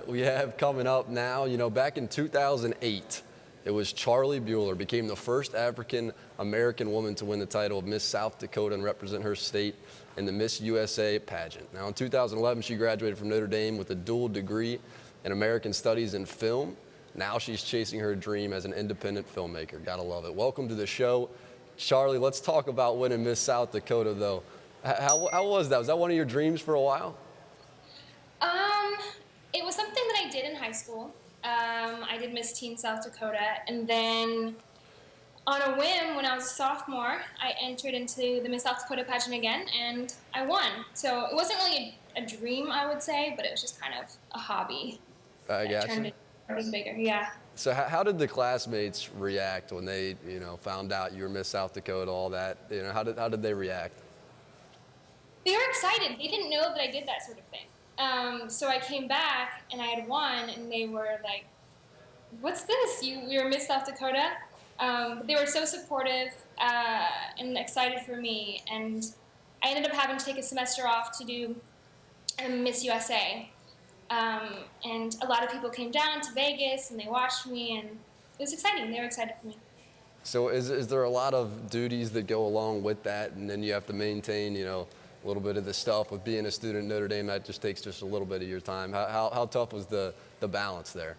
we have coming up now, back in 2008, it was Charlie Buhler became the first African-American woman to win the title of Miss South Dakota and represent her state in the Miss USA pageant. Now, in 2011, she graduated from Notre Dame with a dual degree in American Studies and Film. Now she's chasing her dream as an independent filmmaker. Gotta love it. Welcome to the show. Charlie, let's talk about winning Miss South Dakota, though. How was that? Was that one of your dreams for a while? It was something that I did in high school. I did Miss Teen South Dakota, and then on a whim, when I was a sophomore, I entered into the Miss South Dakota pageant again, and I won. So it wasn't really a dream, I would say, but it was just kind of a hobby. I got turned you. it into bigger, yeah. So how did the classmates react when they, found out you were Miss South Dakota, all that? How did they react? They were excited. They didn't know that I did that sort of thing. So I came back and I had won, and they were like, "What's this? You're Miss South Dakota?" But they were so supportive and excited for me, and I ended up having to take a semester off to do Miss USA. And a lot of people came down to Vegas and they watched me, and it was exciting. They were excited for me. So is there a lot of duties that go along with that, and then you have to maintain, a little bit of the stuff with being a student at Notre Dame that just takes just a little bit of your time? How tough was the balance there?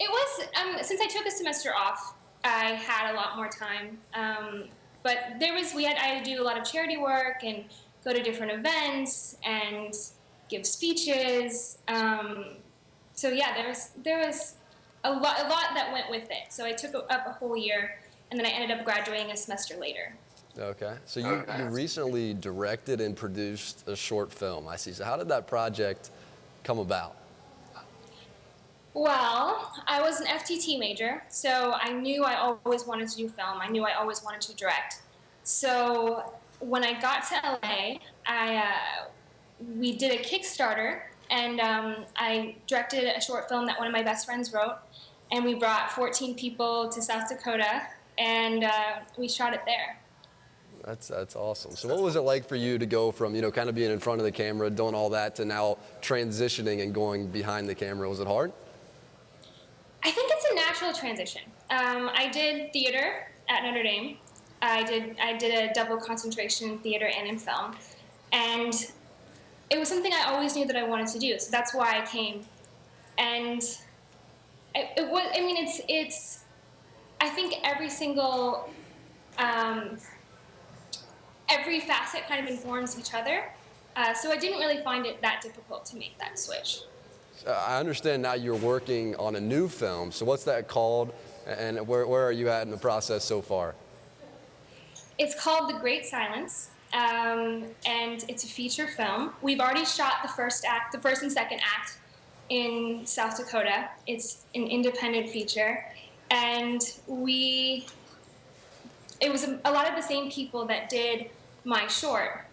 It was, since I took a semester off, I had a lot more time. But I had to do a lot of charity work and go to different events and give speeches. So yeah, there was a lot that went with it. So I took up a whole year, and then I ended up graduating a semester later. Okay. So you recently directed and produced a short film, I see. So how did that project come about? Well, I was an FTT major, so I knew I always wanted to do film. I knew I always wanted to direct. So when I got to LA, we did a Kickstarter, and I directed a short film that one of my best friends wrote, and we brought 14 people to South Dakota, and we shot it there. That's awesome. So what was it like for you to go from, kind of being in front of the camera, doing all that, to now transitioning and going behind the camera? Was it hard? I think it's a natural transition. I did theater at Notre Dame. I did a double concentration in theater and in film, and it was something I always knew that I wanted to do. So that's why I came, and it was. I mean, it's. I think every single. Every facet kind of informs each other, so I didn't really find it that difficult to make that switch. I understand now you're working on a new film, so what's that called, and where are you at in the process so far? It's called The Great Silence, and it's a feature film. We've already shot the first and second act in South Dakota. It's an independent feature, and it was a lot of the same people that did my short.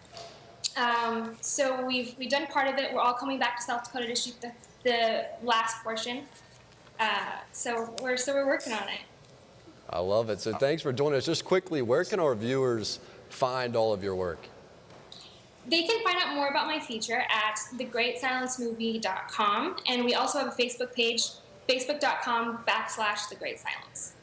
So we've done part of it. We're all coming back to South Dakota to shoot the last portion. So we're working on it. I love it. So thanks for joining us. Just quickly, where can our viewers find all of your work? They can find out more about my feature at thegreatsilencemovie.com, and we also have a Facebook page, facebook.com/thegreatsilence.